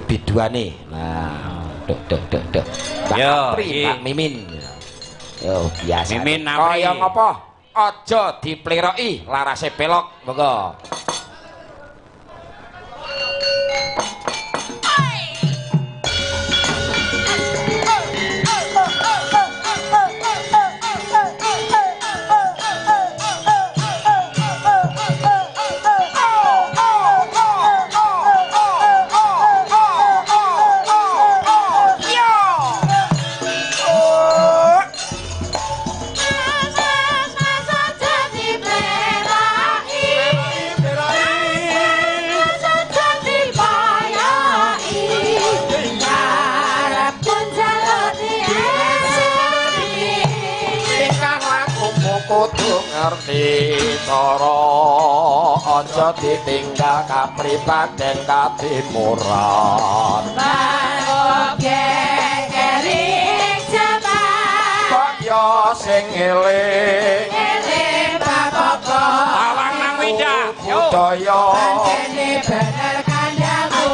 biduane. Nah, dek. Mbak Mimin. Yo, biasa. Mimin kaya ngapa? Aja dipleroki larase pelok, monggo. Ngerti cara aja ditinggal kapribaden katimuran Oke kering jaman kaya sing eling papoko Awang nang windah budaya pancene bener kandamu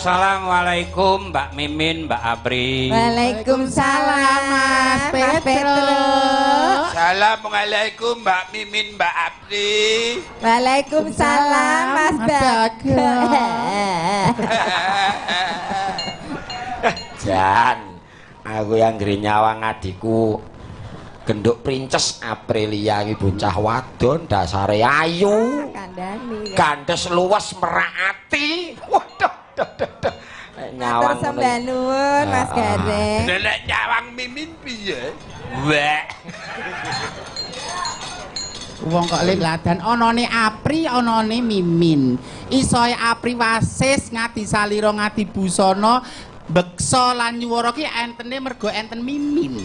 Assalamualaikum Mbak Mimin, Mbak Apri. Waalaikumsalam Mas Petro. Assalamualaikum Mbak Mimin, Mbak Apri. Waalaikumsalam Mas Bagas. Jan, aku yang ngeri nyawang adikku genduk princes Aprilia iki bocah wadon dasare ayu. Kandhani. Gandes luwes merakati. Waduh. Nyawang sembah nuwun Mas Gareng. Nek nyawang Mimin piye? Wek. Wong kok leladan anane Apri anane Mimin. Isoe Apri wasis ngati salira ngati busana beksa lan nyuwara ki entene mergo enten Mimin.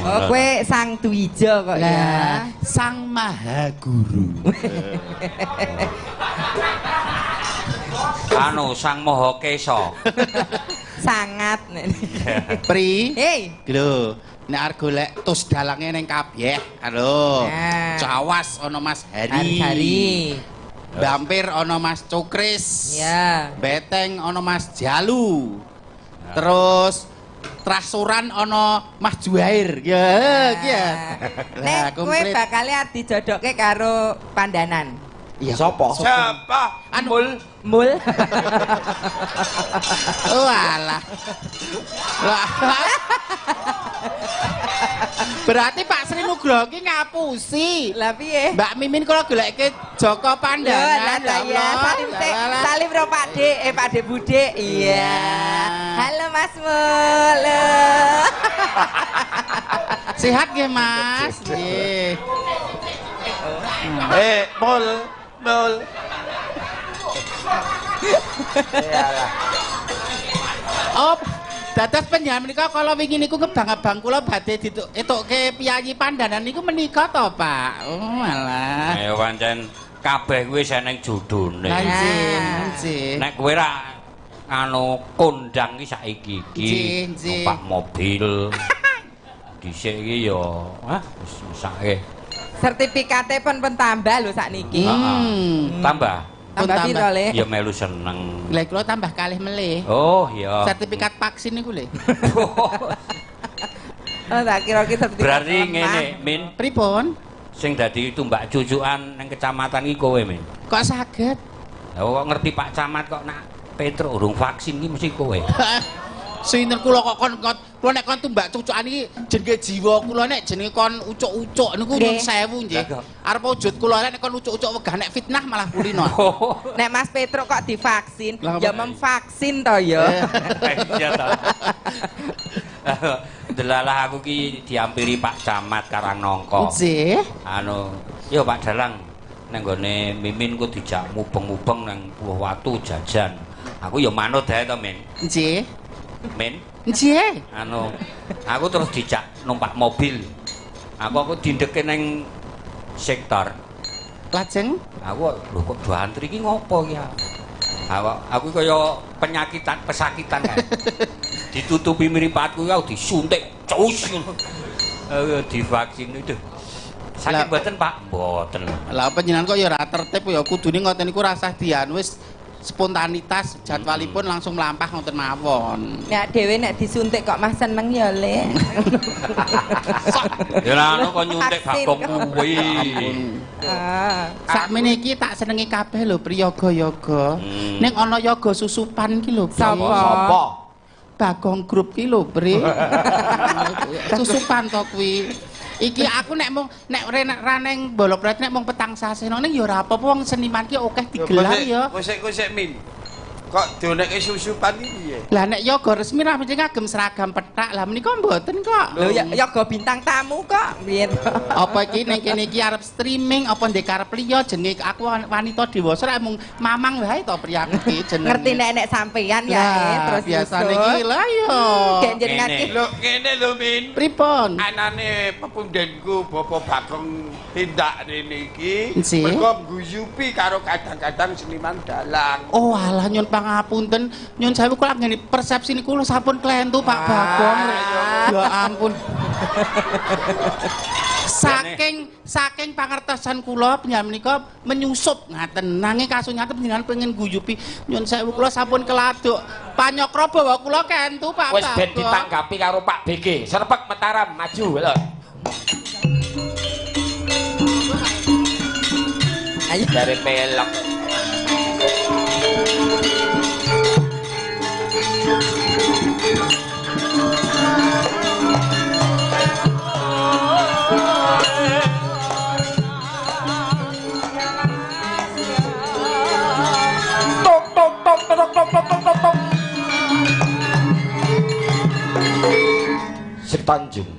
Oh kowe Sang Dwija kok ya. Sang Maha Guru. Anu Sang Maha Kesa. Sangat. Pri. Hei. Lho, nek arep golek tus dalange ning Kabyeh. Halo. Nah. Cawas ana Mas Hari. Hari. Bampir ana Mas Cukris. Ya. Beteng ana Mas Jalu. Terus Trasuran ana Mas Juair. Ya, iki ya. Nek kowe bakal dijodokke karo Pandanan. Iya sapa? Siapa? Anul. Mul. Walah. Berarti Pak Sri Nugroho ki ngapusi. Lah piye? Mbak Mimin kula goleke Joko Pandangan. Lah ya, salim ro Pak Dik, Pak Dik Budek. Iya. Halo Mas Mul. Sehat nggih Mas? Nggih. Mul. Iyalah. Op, dados panjenengan menika kala wingi niku ngebang-ebang kula badhe dituke piyayi Pandanan niku menika to, Pak? Oh, alah. Ya pancen kabeh kuwi seneng judone. Nggih. Nek kowe ra anu kondang ki saiki iki numpak mobil. Dhisik iki ya, wis mesake. Sertifikate pun tambah lho sakniki. Tambah. Tambah piro Le? Ya melu seneng. Lah kula tambah kalih melih. Oh, iya. Sertifikat vaksin niku lho. Oh, tak kira ki sertifikat. Berarti ngene, Min. Pripun? Sing dadi tumbak cucukan ning kecamatan iki kowe, Min. Kok saged? Lah kok ngerti Pak Camat kok nak Petro urung vaksin iki mesti kowe. Sinten kula kok kula nek kon tumbak cucukan iki jenenge jiwa kula nek jenenge kon ucuk-ucuk niku nyun sewu nggih. Arep wujud kula nek kon ucuk-ucuk wegah nek fitnah malah kulino. Nek Mas Petro kok divaksin, ya memvaksin to ya. Iya to. Delalah aku ki diampiri Pak Camat Karangnangka. Nggih. Yo Pak Dalang nang gone Mimin ku dijak mubeng-mubeng nang Pulau jajan. Aku ya manut ae to, Min. Nggih. Min. Nggih. Aku terus dijak numpak mobil. Aku dindeke nang sektor. Lajeng Aku lho kok do antri iki ngopo ya? Aku kaya pesakitan kae. Ditutupi mripatku aku disuntik cus ngono. Divaksin itu. Sakit mboten, Pak? Mboten. Lah panjenengan kok ya ora tertib ya kudune ngoten niku rasah dian wis spontanitas jadwalipun langsung mlampah ngoten mawon. Nek dhewe nek disuntik kok Mas seneng ya, Le. Ya anu kok nyuntik bagong kuwi. Sakmene iki tak senengi kabeh lho priyaga-yaga. Ning ana yoga susupan iki lho. Sapa? Bagong grup ki lho, Bre. Susupan to kuwi. Iki aku nek mung nek ra ning Bolopret nek mung petang sasena ning ya ora apa-apa wong seniman ki akeh digelar ya. Kosek Min. Kok dionekke susupan iki piye? Lah nek yoga resmi ra mesti ngagem seragam pethak. Lah menika mboten kok. Lho ya yoga bintang tamu kok. Biyen. Apa iki ning kene iki arep streaming apa ndek karep liya jenenge aku wanita dewasa rek mung mamang wae to priyaku iki jenenge. Ngerti nek sampeyan ya terus biasane iki lha yo. Jenengan iki Lho kene lho Min. Pripun? Anane pepundenku Bapak Bagong tindak rene iki Nggih. mergo guyupi karo kadang-kadang seniman dalang. Oh alah nyun pangapunten nyun sewu kula ngene persepsi niku sampun klentu Pak Bagong. Ya ampun. Saking pangertosan kula panjenengan menika menyusup ngaten nanging kasunyaten panjenengan pengen guyupi nyun sewu kula sampun keladuk panyokro bawa kula kentu Pak Bagong. Wis ben ditanggapi karo Pak BG. Serpek Mataram maju lho. Ayo Dari pelok. Sri Tanjung.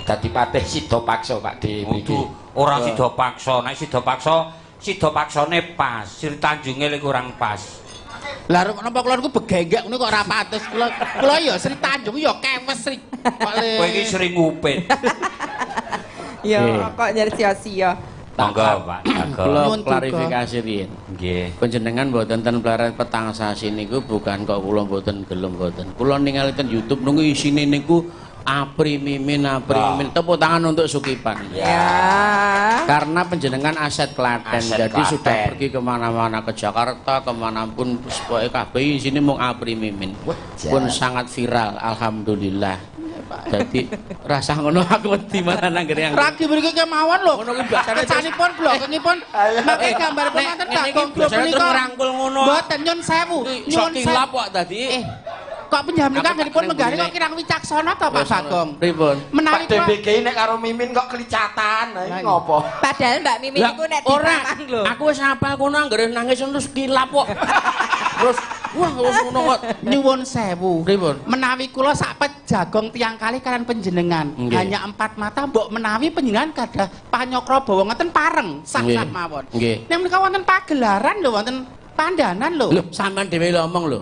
Dadi patih sida paksa Pak D iki. Ora sida paksa, nek sida paksane pas, Sri Tanjunge lek kurang pas. Lah napa kula niku begenggek niku kok ora patus kula ya Sri Tanjung ya kewes Sri. Kowe iki sering ngupit. ya kok nyari sia-sia. Monggo Pak, kula klarifikasi riyen. Nggih. Panjenengan mboten ten Plaret petang sasi niku bukan kok kula mboten gelem mboten. Kula ningali ten YouTube nunggu isine niku Apri Mimin tepuk tangan untuk Sukipan. Ya. Karena penjenengan aset Klaten, Aset jadi Klaten. sudah pergi kemana-mana ke Jakarta, kemanapun pokoknya kabeh sini mau Apri Mimin. Pun sangat viral, alhamdulillah. Jadi rasa ngono aku wedi malah nang ngene yang Ragi mriki kemawon lho. ngono kuwi biasane Kecanipun blogengipun make gambar penganten Bagong blog menika ngrangkul ngono. Mboten nyun sewu. Nyun kilap kok tadi. Kok penjam menika ngenipun menggari kok kirang wicaksana to Pak Bagong. Pripun? Menawi Pak DBG nek karo Mimin kok kelicatan. Lah iki ngopo? Padahal Mbak Mimin iku nek ora, ditamang lho. aku wis hafal kono anggere nangis terus kilap kok. Terus wah ngono kok. nyuwun sewu. Pripun? Menawi kula sak pejagong tiang kali kalian panjenengan Nggih. hanya 4 mata mbok menawi panjenengan gadah panyokro bawa ngeten pareng sak-sak mawon. Nggih. Nek menika wonten pagelaran lho wonten pandanan lho. Lho, sampean dhewe ngomong lho.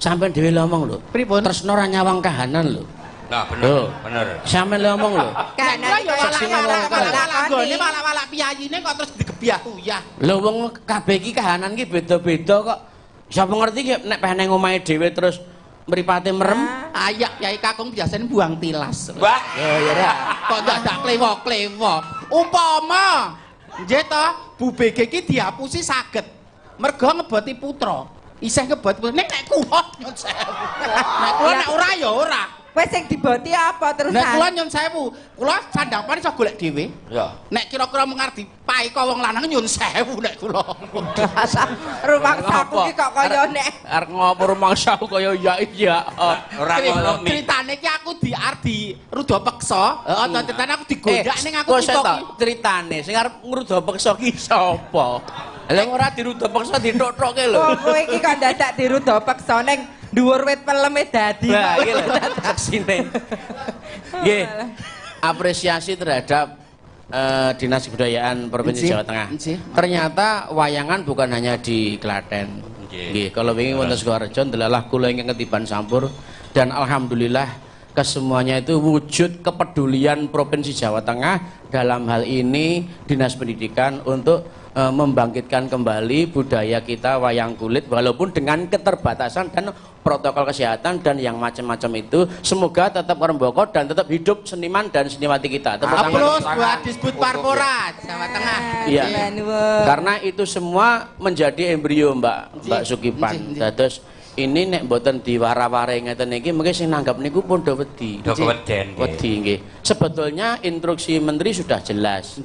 Sampean dhewe ngomong lho. Pripun? Tresno ra nyawang kahanan lho. Nah, bener, bener. Sampean ngomong lho. Kanan ya iki walak-walak walak piyayine kok terus digebyah uyah. Lho wong kabeh iki kahanan iki beda-beda kok. Sapa ngerti ki nek pengen omahe dhewe terus mripate merem, Ayak Yai Kakung biasanya buang tilas. Wah, ya ora. Kok dadak klewo-klewo. Upama nggih to, Bu BG iki diapusi saged. Mergo ngeboti putra. Isih ngebot nek kuwoh nyun sewu. Nek kuwoh nek ora ya ora. Wes sing diboti apa terusan? Nek kula nyun sewu, kula sandhapan iso golek dhewe. Ya. Nek kira-kira mung arep dipaeka wong lanang nyun sewu nek kula. Rumangsaku ki kok kaya nek Arep ngopo rumangsaku kaya iya. Ora ngono Mi. Ceritane ki aku di ruda peksa, heeh ceritane aku digondak ning aku kok kita ki. ceritane sing arep ngruda peksa ki sapa? Lah ora diruda peksa ditok-tokke lho. wong kowe iki kok dadak diruda peksa ning dhuwur wit peleme dadi. Lah iki lho saksine. Nggih. Apresiasi terhadap Dinas Kebudayaan Provinsi Jawa Tengah. Ternyata wayangan bukan hanya di Klaten. Nggih, kalau wingi wonten Sukoharjo ndelalah kula ingkang ketiban sampur dan alhamdulillah kesemuanya itu wujud kepedulian Provinsi Jawa Tengah dalam hal ini Dinas Pendidikan untuk membangkitkan kembali budaya kita wayang kulit walaupun dengan keterbatasan dan protokol kesehatan dan yang macam-macam itu semoga tetap meremboko dan tetap hidup seniman dan seniwati kita. Tepuk tangan. Aplaus buat Disbud Parpora Jawa Tengah. Iya. Karena itu semua menjadi embrio Mbak Sukipan. Dados ini nek mboten diwara-ware ngeten iki mungkin sing nanggap niku pun do wedi. Do keweden. Wedi nggih. Sebetulnya instruksi menteri sudah jelas.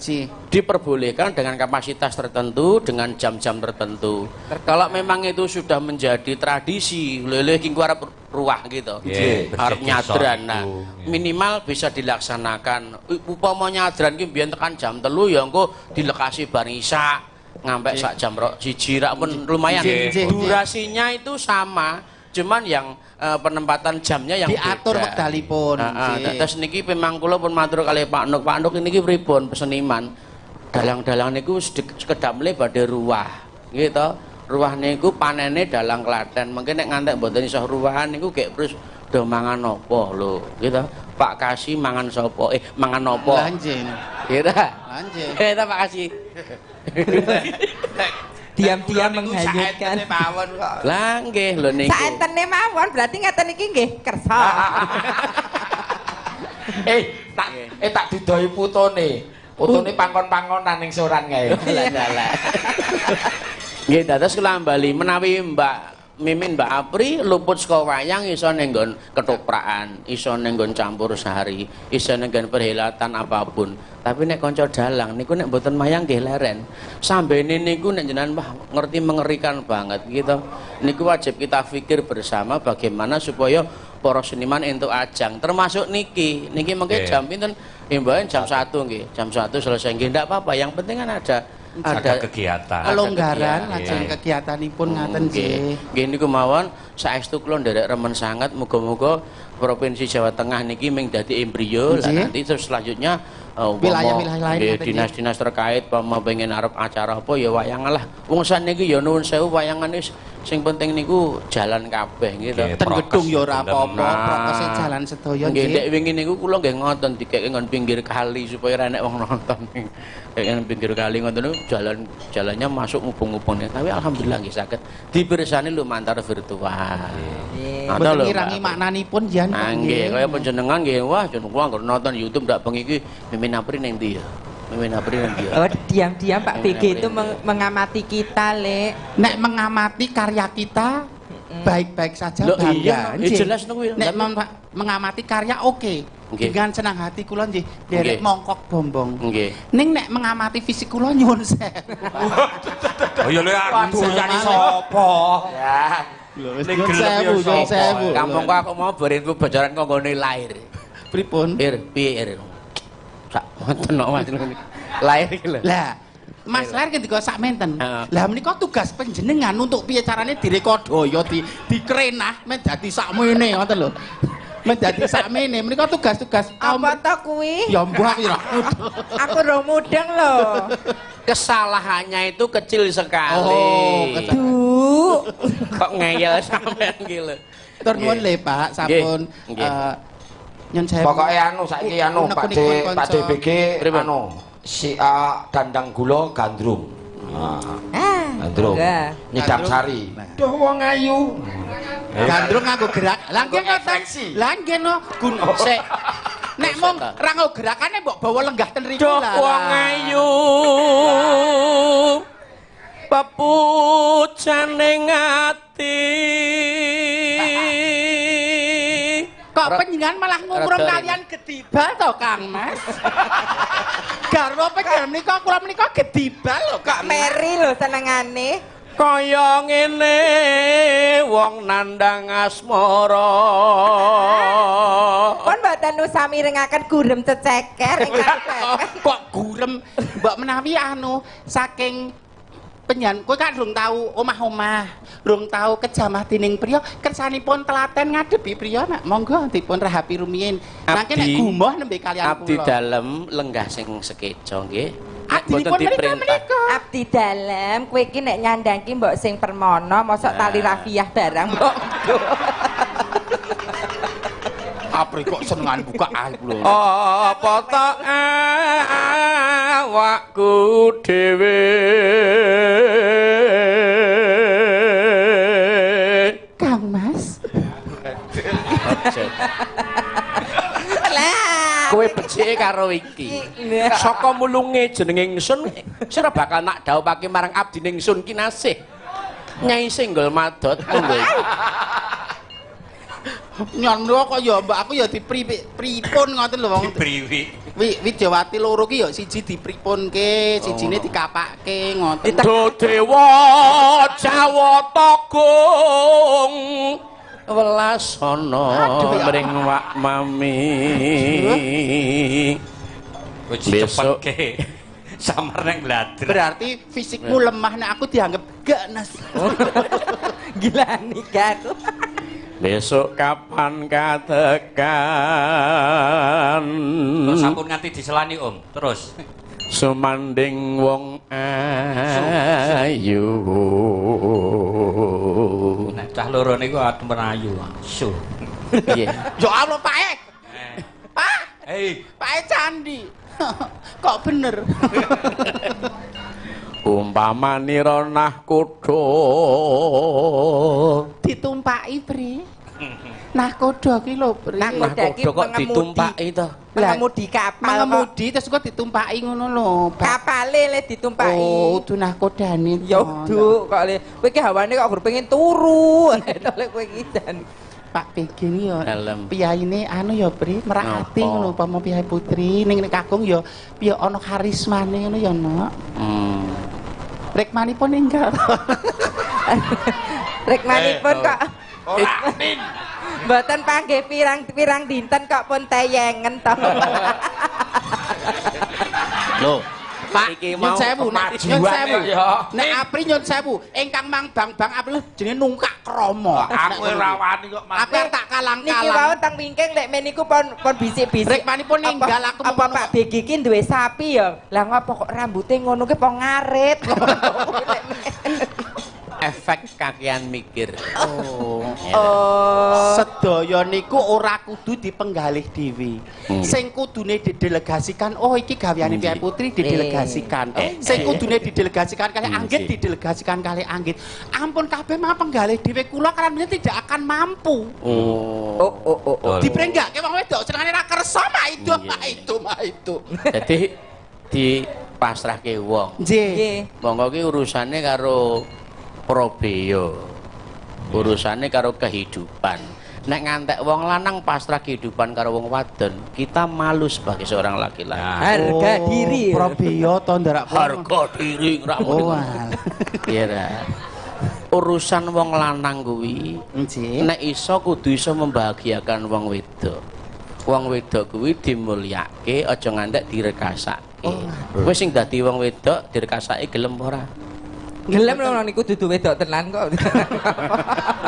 Diperbolehkan dengan kapasitas tertentu dengan jam-jam tertentu. Kalau memang itu sudah menjadi tradisi, lele ki arep ruah gitu. Arep nyadran. Nah, minimal bisa dilaksanakan. Upama nyadran ki biyen tekan jam 3 ya engko dilekasi bar isya. Ngampe sak jam siji rak pun lumayan. Durasinya itu sama, cuman yang penempatan jamnya yang diatur wekdalipun. Terus niki memang kula pun matur kali Pak Nuk. Pak Nuk niki pripun seniman. Dalang-dalang niku sekedap mle badhe ruah. Nggih to. Ruah niku panene dalang Klaten. Mungkin nek ngantek mboten iso ruwahan niku gek terus do mangan apa lho, gitu. Pak Kasih mangan sapa? Mangan apa? Lanjing. Kira. Lanjing. Pak Kasih. Diam-diam menghanyutkan mawon kok. Lah nggih lho niku. Saentene mawon berarti ngeten iki nggih kersa. tak didoi putone. Putone pangkon-pangkonan ning soran kae. Lah. Nggih dados kula bali menawi Mbak Mimin Mbak Apri luput saka wayang iso ning nggon ketoprakan, iso ning nggon campur sari, iso ning nggon perhelatan apapun. Tapi nek kanca dalang niku nek mboten mayang nggih leren. Sambene niku nek jenengan wah ngerti mengerikan banget gitu. Niku wajib kita pikir bersama bagaimana supaya para seniman entuk ajang termasuk niki mungkin jam pinten imbahan jam 1 nggih. Jam 1 selesai nggih ndak apa-apa. Yang penting kan ada kegiatan. Kelonggaran lajeng kegiatanipun ngaten nggih. Nggih niku mawon saestu kula nderek remen sangat muga-muga Provinsi Jawa Tengah niki mung dadi embrio lah nanti terus selanjutnya wilayah-wilayah lain dinas-dinas terkait pama pengen arep acara apa ya wayangan lah. Wong saniki ya nuwun sewu wayangan wis sing penting niku jalan kabeh gitu. Ten gedung ya ora apa-apa, prokese jalan sedaya nggih. Nek wingi niku kula nggih ngoten dikek nggon pinggir kali supaya ora enek wong nonton. Kayak pinggir kali ngoten niku jalannya masuk mubung-mubung. Tapi alhamdulillah nggih saged dipirsani lumantar virtual. Mboten ngirangi maknanipun jan. Nggih, kaya panjenengan nggih wah jenengan kok nonton YouTube ndak bengi iki Mimin Apri ning ndi ya? Mimin Apri ning ndi ya? Oh, diam-diam Pak BG itu mengamati kita, Le. Nek mengamati karya kita baik-baik saja bangga. Iya, jelas niku. Nek mengamati karya oke. Dengan senang hati kula nggih derek mongkok bombong. Nggih. Ning nek mengamati fisik kula nyuwun sewu. Oh ya lho aku yani sapa? Ya. Nyuwun sewu. Kampungku aku mau berinku bocoran kok nggone lahir. Pripun? Piye sak ngoten kok Mas. Lahir iki lho. Lah, Mas lahir ketika sak menten. Lah menika tugas panjenengan untuk piye carane direkodaya dikrenah men dadi sakmene ngoten lho. Men dadi sakmene menika tugas-tugas apa to kuwi? Ya mbuh aku ya. Aku ora mudeng lho. Kesalahannya itu kecil sekali. Oh, kok ngeyel sampean iki lho. Tur nuwun le Pak, sampun nyon saya pokoke anu saiki anu Pak DBG anu si dandang gula gandrung. Gandrung. Nyidam sari. Duh wong ayu. Gandrung nganggo gerak. Lah nggih ngoten. Lah nggih no sik. Nek mung ra nggo gerakane mbok bawa lenggah ten riku lah. Duh wong ayu. Pepucane ngati. Kok Kok panjenengan malah ngumrung kalian gedibal to, Kang Mas? Garwa panjenengan menika kula menika gedibal lho, Kok meri lho senengane. Kaya ngene wong nandang asmara. Pun mboten usah mirengaken gurem ceceker ingkang Kok gurem mbok menawi saking penyan kowe kan durung tau omah-omah, durung tau kejamah dening priya, kersanipun telaten ngadepi priya nek monggo dipun rahapi rumiyin. Nangke nek gumoh nembe kalian kula. Abdi dalem lenggah sing sekeca nggih. Abdinipun menika. Abdi dalem kowe iki nek nyandangki mbok sing permana, mosok tali rafiah barang mbok. Apri kok senengan buka aib lho. Apa ta awakku dhewe Kang Mas. Kowe becike karo iki. Saka mulunge jenenge ingsun sira bakal nak dhawuhake marang abdine ingsun kinasih. Nyai Senggol Madot monggo. Nyono kok ya mbak aku ya dipripun ngoten lho wong. Dipriwi. Widyawati loro ki ya siji dipripunke, sijine dikapakke ngoten. Do dewa Jawata Gung welasana mring wak mami. Wis cepetke. Samar nang gladrek. Berarti fisikmu lemah nek aku dianggap ganas. Gila nikah aku. Besok kapan katekan Sampun nganti diselani Om. Terus sumanding wong ayu. Nek cah loro niku temen ayu. Su. Piye? Ya Allah Pak Ek. Pak. Hei, Pak Ek candi. Kok bener? Umpamane ranah kuda Ditumpaki, Bre. Nah koda ki lho, Bre. nah kuda kok ditumpaki to. Pengemudi kapal. Mengemudi terus kok ditumpaki ngono lho, Pak. Kapale le ditumpaki. Oh, itu nah kodane. Ya Duk, kok le kowe iki hawane kok gur pengen turu. Lek kowe iki jan. Pak PG ini ya Dalem. piyaine ya Bre, merahati Napa? ngono upama piyai putri ning nek kakung ya piye ana karismane ngono ya, Nok. Rekmanipun enggak. Rekmanipun kok Ora nin. mboten panggih pirang dinten kok pun teyengen to. Lho, Pak, Iki nyun mau sewu, kemajuan nek Apri nyun sewu, ingkang mang bang-bang Apri jenenge nungkak kromo. Aku ora wani kok Aku tak Niki kalang-kalang. wau teng wingking lek meniku pun bisik-bisik. Rekmanipun ninggal aku apa Pak BG ki duwe sapi ya. Lah ngopo kok rambute ngono ki po ngarit. Efek kakean mikir. Oh. Oh. Sedaya niku ora kudu dipenggalih dhewe. Sing kudune didelegasikan, oh iki gaweane Piai Putri didelegasikan. Sing kudune didelegasikan kali Anggit didelegasikan kali Anggit. Ampun kabeh mah penggalih dhewe kula kan tidak akan mampu. Oh. Diprenggake wong wedok senengane ra kersa mah itu. Jadi dipasrahke wong. Nggih. Monggo ki urusane karo Probeyo. Urusane karo kehidupan. Nek ngantek wong lanang pasrah kehidupan karo wong wadon, kita malu sebagai seorang laki-laki. Harga diri. Probeyo to ndarak Harga diri ra Iya. Urusan wong lanang kuwi nggih. nek iso kudu iso membahagiakan wong wedok. Wong wedok kuwi dimulyake aja ngantek direkasake. Kowe sing dadi wong wedok direkasake gelem ora? Gelem lho niku dudu wedok tenan kok.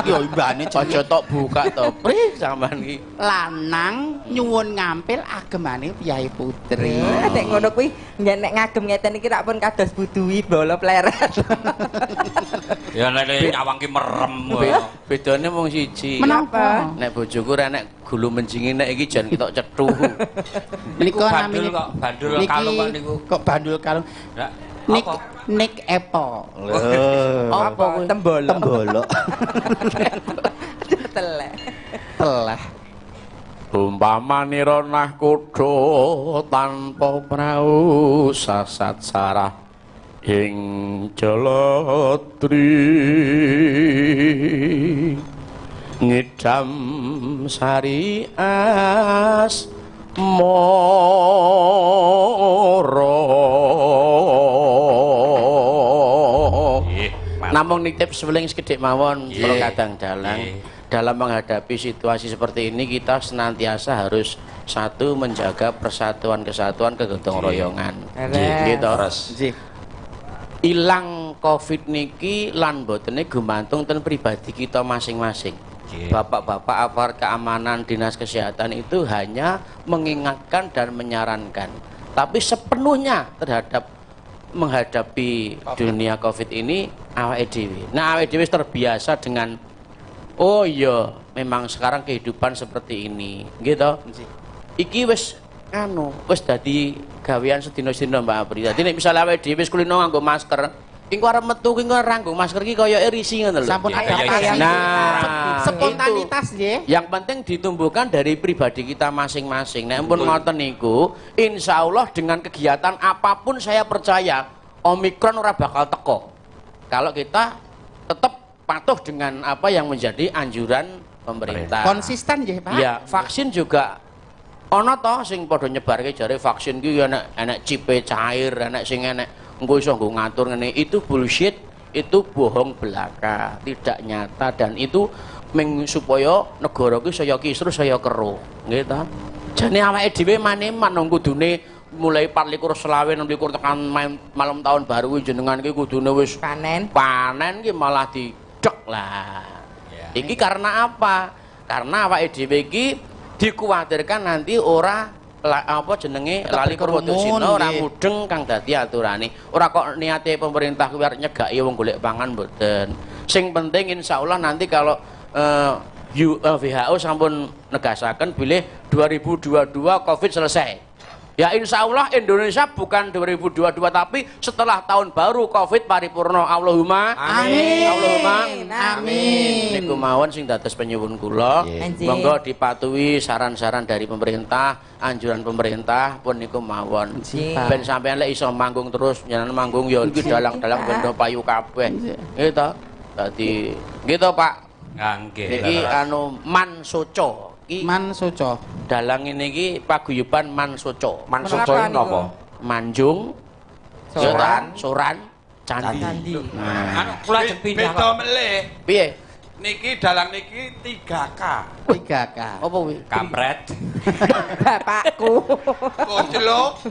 Yo imbane Aja tok buka to, Pri, sampean iki. lanang nyuwun ngampil agemane Piai Putri. Nek ngono kuwi nek ngagem ngeten iki rak pun kados buduwi bola pleret. ya nek nyawang ki merem. Bedane mung siji. Menapa? Nek bojoku ra nek gulu menjingi nek iki jan ketok cethu. Niku bandul namine kok, bandul kalung kok niku. Kok bandul kalung? Lah, Nick Apple. Apa tembolok? Tembolok. Telek. Telah. Umpamane ranah kuda tanpa prau sasat sarah ing jalatri ngidam sari as moro namung nitip seweling sekedhik mawon para kadang dalang dalam menghadapi situasi seperti ini kita senantiasa harus satu menjaga persatuan kesatuan kegotong royongan gitu ilang covid niki lan botene gumantung ten pribadi kita masing-masing. Bapak-bapak aparat keamanan dinas kesehatan itu hanya mengingatkan dan menyarankan, tapi sepenuhnya terhadap menghadapi dunia covid ini awake dhewe. Nah awake dhewe terbiasa dengan oh iya memang sekarang kehidupan seperti ini gitu. Iki wis wis dadi gawean sedina-sedina Mbak Apri. Dadi nek misale awake dhewe wis kulino nganggo masker, engko arep metu ki engko ranggo masker ki koyoke risi ngono lho. Sampun adaptasi. Nah, spontanitas nggih. Yang penting ditumbuhkan dari pribadi kita masing-masing. Nek pun ngoten niku, insyaallah dengan kegiatan apapun saya percaya Omikron ora bakal teko. Kalau kita tetap patuh dengan apa yang menjadi anjuran pemerintah. Konsisten nggih, Pak. Ya, vaksin juga ana to sing padha nyebarke jare vaksin ki enek cipe cair, enek sing enek engko iso nggo ngatur ngene. Itu bullshit, itu bohong belaka, tidak nyata dan itu supaya negara ki saya kisruh saya kero, nggih ta. Jane awake dhewe maneman kudune mulai 24 selawe 26 tekan malam tahun baru jenengan ki kudune wis panen ki malah didek lah. Iki karena apa? Karena awake dhewe ki dikuwatirkan nanti ora apa jenenge lali keputusina ora mudeng kang dadi aturane. Ora kok niate pemerintah kuwi arep nyegaki wong golek pangan mboten. Sing penting insyaallah nanti kalau WHO sampun negasaken bilih 2022 Covid selesai. Ya insya Allah Indonesia bukan 2022 tapi setelah tahun baru Covid paripurna. Allahumma amin. Allahumma amin. Niku mawon sing dados penyuwun kula. Monggo dipatuhi saran-saran dari pemerintah, anjuran pemerintah pun niku mawon. Ben sampean lek iso manggung terus njenengan manggung ya iki dalang-dalang benda payu kabeh. Nggih to. Dadi nggih to Pak. Nggih. Niki anu Man Soco. Man Soco. Dalang ini ki paguyuban Man Soco. Man Soco ini apa? Manjung, Soran, Candi. Anu kula ajeng pindah. Beda melih. Piye? Niki dalang niki 3K. 3K. Apa kuwi? Kampret. Bapakku. Koclok.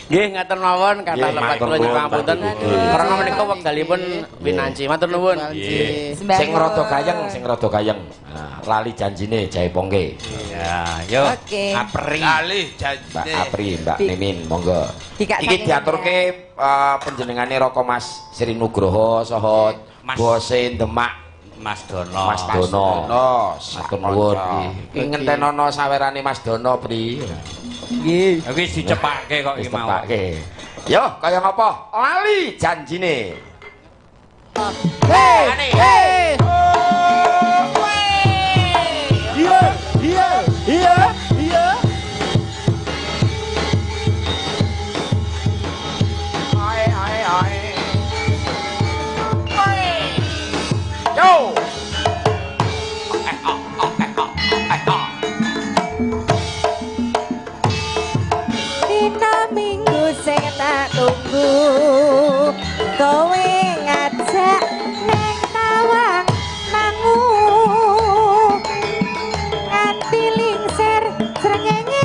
Nggih ngatur mawon kathah lepat kula nyuwun pangapunten. Karena menika wekdalipun winanci. Matur nuwun. Sing rada gayeng. Nah, lali janjine jae pongke. Ya, yo. Apri. Lali janjine. Mbak Apri, Mbak Mimin, monggo. Iki diaturke panjenengane Raka Mas Sri Nugroho saha bose Demak Mas Dono. Matur nuwun. Iki ngentenono sawerane Mas Dono, Pri. Nggih. Wis dicepake kok iki mau. Yo, kaya ngapa? Lali janjine. Hey! Iya. Ai. Yo. Dina minggu sing tak tunggu kowe ngajak neng tawang nangu nganti lingser srengenge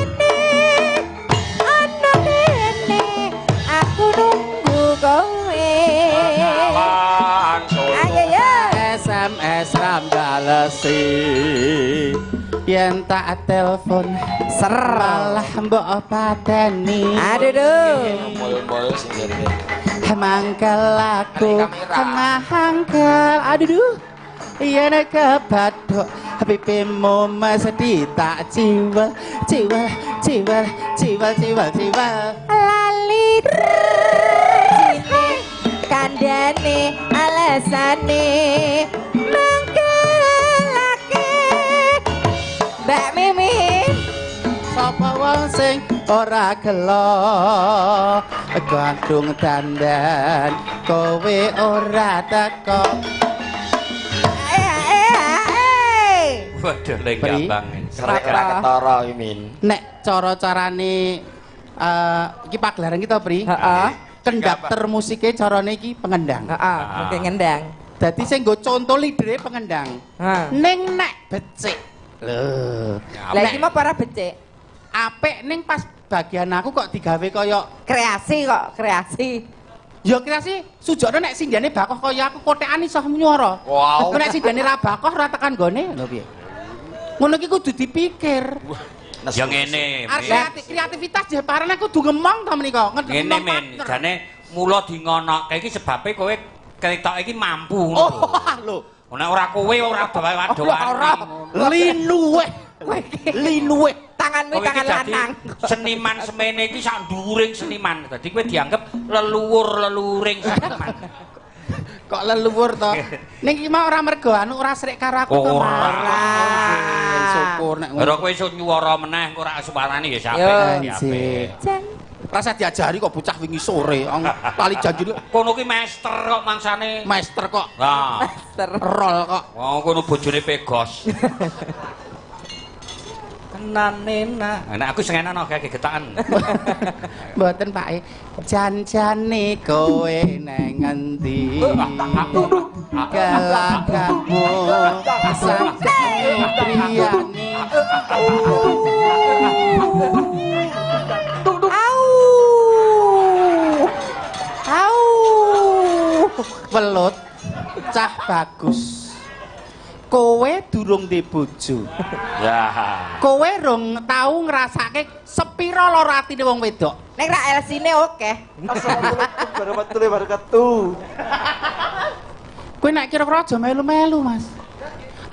ana kene aku nunggu kowe ayo SMS ram balesi yen tak telepon malah mbok pateni. aduh Mul sing jarine. Mangkel aku mangkel aduh iya nek kebathok pipimu mesti tak ciwel lali jine kandhane alasane mangkelake Mbak Mimin sapa wong sing ora gelo gantung dandan kowe ora teko Waduh, lek gampang. Srek ra ketara iki Min. Nek cara-carane iki pagelaran kita, Pri. Heeh. Konduktor musike carane iki pengendang. Heeh, mungkin ngendang. Dadi sing nggo conto lidere pengendang. Heeh. Ning nek becik. Lho. Lah iki mah para becik. Apik ning pas bagian aku kok digawe kaya Kreasi kok, kreasi. ya kreasi sujokno nek sindane bakoh kaya aku kotekan iso nyuara. Wow. Nek sindane ra bakoh ora tekan gone lho piye. Ngono iki kudu dipikir. Ya ngene. Kreativitas jeparane kudu ngemong to menika. Ngene men, jane mula di ngonokke iki sebabe kowe ketok iki mampu ngono. Oh, lho. Nek ora kowe ora doan. Linuwe. Linuwe. Tanganmu tangan lanang. Seniman semene iki sak dhuwuring seniman. Dadi kowe dianggap leluhur-leluhuring seniman. Kok leluhur to? Ning iki mah ora mergo anu ora srek karo aku to. Ora. Syukur nek Ora kowe iso nyuwara meneh engko ora suwarane ya Yo, sampe. rasa diajari kok bocah wingi sore lali janji Kono ki master kok mangsane. master kok. Nah, Rol kok. wong kono bojone pegos. Tenane nak. Nek aku sing enak gak gegetakan. Mboten Pak. Janjane kowe nang ngendi? Kelakatmu sakjane priyani. Au. Welut cah bagus. Kowe durung ndek bojo. Ya. Kowe rong tau ngrasake sepira lara atine wong wedok. Nek ra elsine oke. Assalamualaikum warahmatullahi wabarakatuh. Kowe nek kira-kira aja melu-melu, Mas.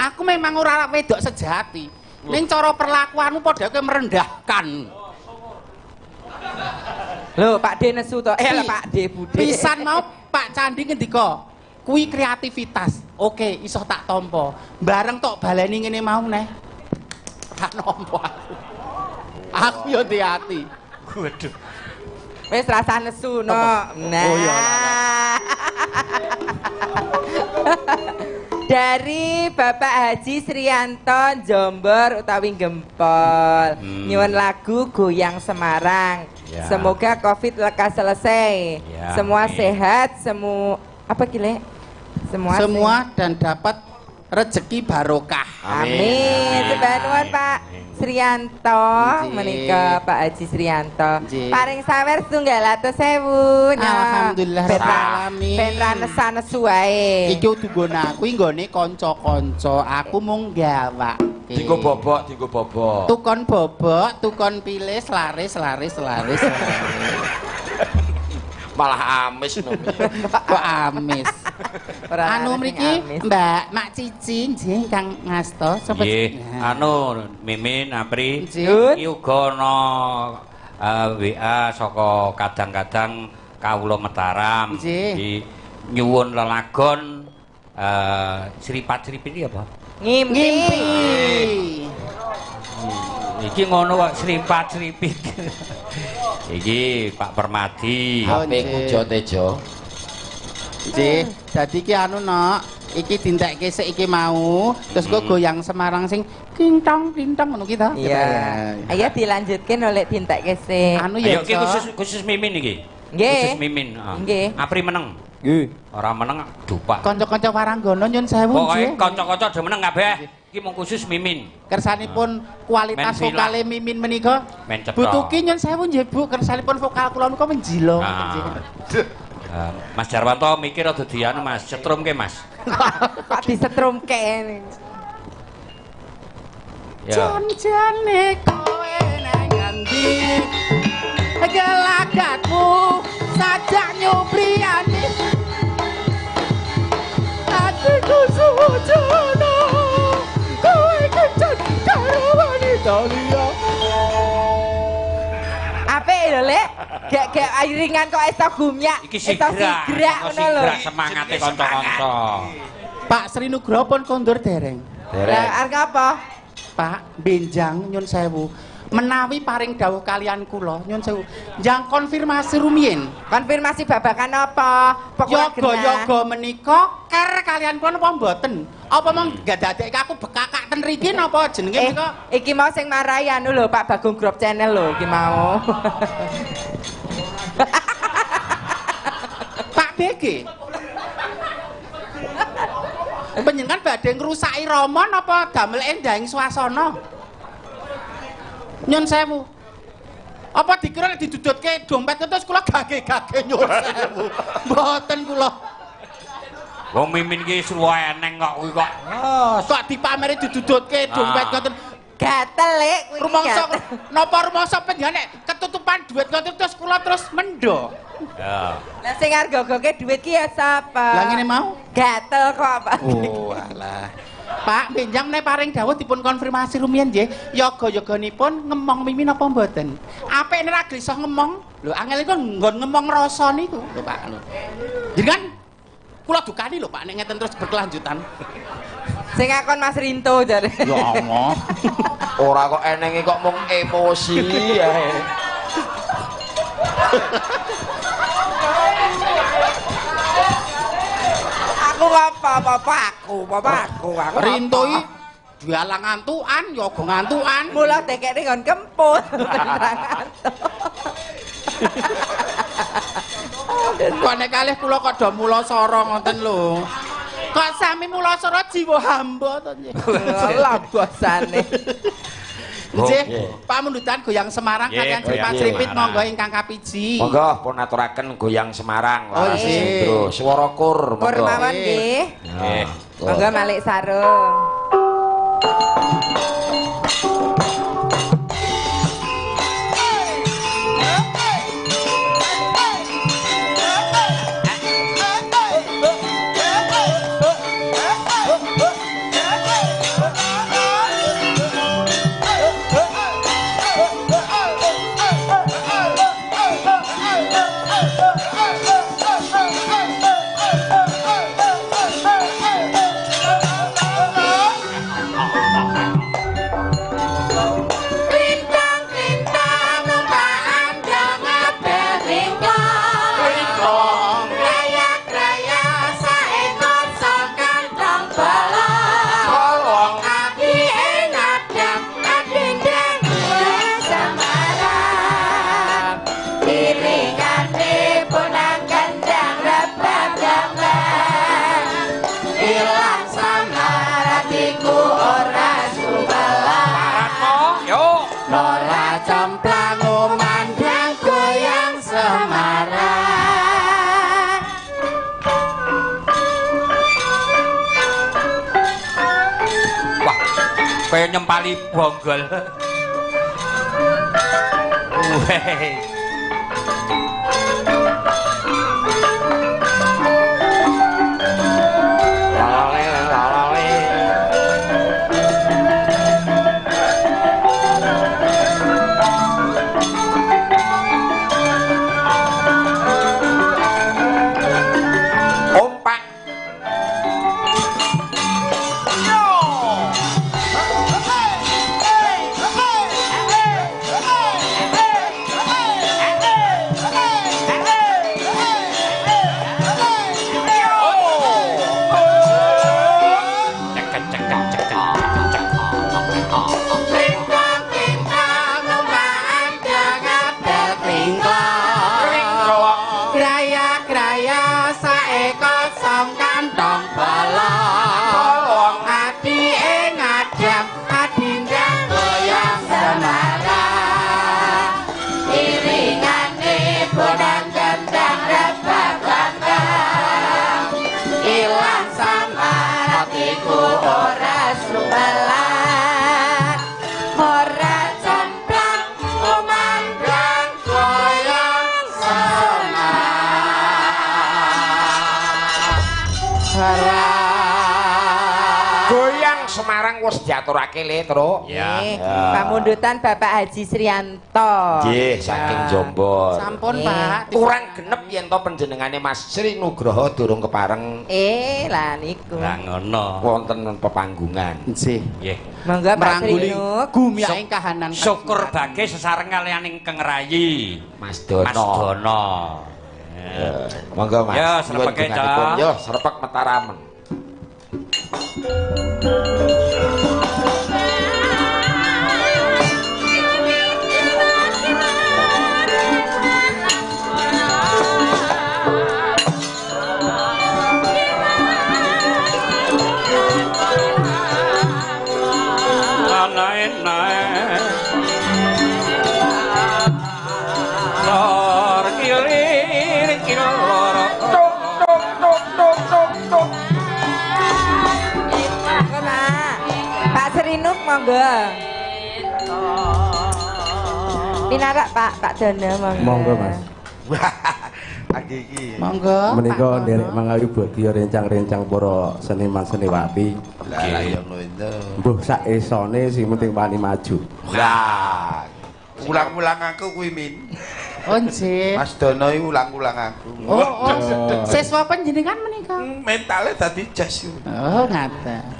Aku memang ora wedok sejati. Ning cara perlakuanmu padha kowe merendahkan. Lho, Pak D nesu to. Pak D Bude. Pisan mau Pak Candi ngendika, kuwi kreativitas. Oke, iso tak tampa. Bareng tok baleni ngene mau neh. Tak nampa aku. Aku yo hati. Waduh. Wis rasa nesu no. Nah. Oh iya. Dari Bapak Haji Srianto Jombor utawi Gempol. Nyuwun lagu Goyang Semarang. Ya. Semoga Covid lekas selesai. Ya, Semua amin. sehat, apa gile? Semua dan dapat rezeki barokah. Amin. Sembah nuwun Pak Srianto, Nggih. menika Pak Haji Srianto. Nggih. Paring sawer 7.000. Alhamdulillah rabbil alamin. Ben ra nesu wae. Iki udu nggonaku nggone kanca-kanca. Aku mung gawake. Dienggo bobok, dienggo bobok. Tukon bobok, tukon pilih, laris. Malah amis no. Kok amis. Ora Anu ana sing mriki amis. Mbak Mak Cici nggih Kang Ngasto sempet. Nggih, anu Mimin Apri. Nggih. Iki uga ana WA saka kadang-kadang kawula Mataram. Nggih. Iki nyuwun lelagon sripat-sripit iki apa? Ngimpi. Iki ngono kok sripat-sripit. Iki Pak Permadi. Oh, HP Kujo Tejo. Nggih, dadi iki anu nok, iki dintekke sik iki mau, terus kok goyang Semarang sing kintong ngono ki ta? Iya. Ayo dilanjutkan oleh tintek kese. Anu ya Ayo iki khusus Mimin iki. Nggih. Khusus Mimin. Nggih. Apri meneng. Nggih. Ora meneng dupak. kanca-kanca Waranggono nyun sewu Pokoke nggih. kanca-kanca do meneng kabeh. Iki mung khusus Mimin. Kersanipun kualitas Men vokale Mimin menika Men cetha. Bu Tuki nyun sewu nggih Bu, kersanipun vokal kula niku menjilo. Mas Jarwanto mikir rada dianu Mas, cetrumke Mas. Kok disetrumke ini. Ya. Janjane kowe nang ngendi? Gelagatmu sajak nyupriyani. Atiku suwujana. Kowe kencan karo wanita liya. Apik lho, Lek. Gek iringan kok iso gumyak. Iki Iso sigrak, sigrak ngono lho. sigrak semangate kanca-kanca. Pak Sri Nugroho pun kondur dereng. Lah arep apa? Pak benjang nyun sewu. Menawi paring dawuh kalian kula nyun sewu. Jang konfirmasi rumiyin. Konfirmasi babakan apa? Pokoknya Yoga-yoga menika ker kalian kula napa mboten? Apa mong gadadek aku bekakak ten riki napa jenenge kok? Iki mau sing marahi anu lho Pak Bagong Grup Channel lho iki mau. Pak BG. Panjenengan badhe ngrusaki Rama napa damel endahing swasana? Nyun sewu. Apa dikira nek didudutke dompet terus kula gage-gage nyun sewu. Mboten kula. Wong Mimin ki suwe eneng kok kuwi kok. Kok dipameri didudutke dompet ngoten. Gatel lek kuwi. Rumangsa napa rumangsa panjenengan nek ketutupan duit ngoten terus kula terus mendo. Ya. Lah sing arga-argake duit ki ya sapa? Lah ngene mau? Gatel kok Pak. Oh alah. Pak, benjang nek paring dawuh dipun konfirmasi rumiyin nggih, yoga-yoganipun ngemong Mimin apa mboten? Apik nek ra glisah ngemong. Lho angel iku nggon ngemong rasa niku lho Pak. Jadi kan kula dukani lho Pak nek ngeten terus berkelanjutan. Sing akon Mas Rinto jare. Ya Allah. Ora kok enenge kok mung emosi ae. Aku apa bapakku. Rinto iki jualan ngantukan, yoga ngantukan. Mula dekekne ngon kemput. Kok nek kalih kula kok do mula sara ngoten lho. Kok sami mula sara jiwa hamba to nggih. Lah bosane. Nggih, pamundutan goyang Semarang kaliyan Cripit-cripit monggo ingkang kapiji. Monggo pun aturaken goyang Semarang. Oh nggih. Terus swara kur monggo. Kur mawon nggih. Nggih. Monggo Malik Sarung. Kaya nyempali bonggol. Weh. Diaturake le, Truk. Nggih. Pamundutan Bapak Haji Srianto. Nggih, saking Jombor. Sampun, Pak. Kurang genep yen to panjenengane Mas Sri Nugroho durung kepareng. Lah niku. Lah ngono. Wonten pepanggungan. Nggih. Nggih. Monggo Pak Sri Nuk. Gumiyaing kahanan. Syukur bage sesareng kaliyan ingkang rayi. Mas Dono. Mas Dono. Monggo Mas. Ya, srepeke, Cak. Yo, srepek Mataramen. Monggo. Pinarak Pak Dono monggo. Monggo Mas. Lagi iki. Monggo. Menika nderek mangawi bodya rencang-rencang para seniman seniwati. Lah ya ngono itu. Mbuh sak esone sing penting wani maju. Lah. Ulang-ulang aku kuwi Min. Oh nggih. Mas Dono iki ulang-ulang aku. Oh. Siswa panjenengan menika. Mentale dadi jas. Oh, ngaten.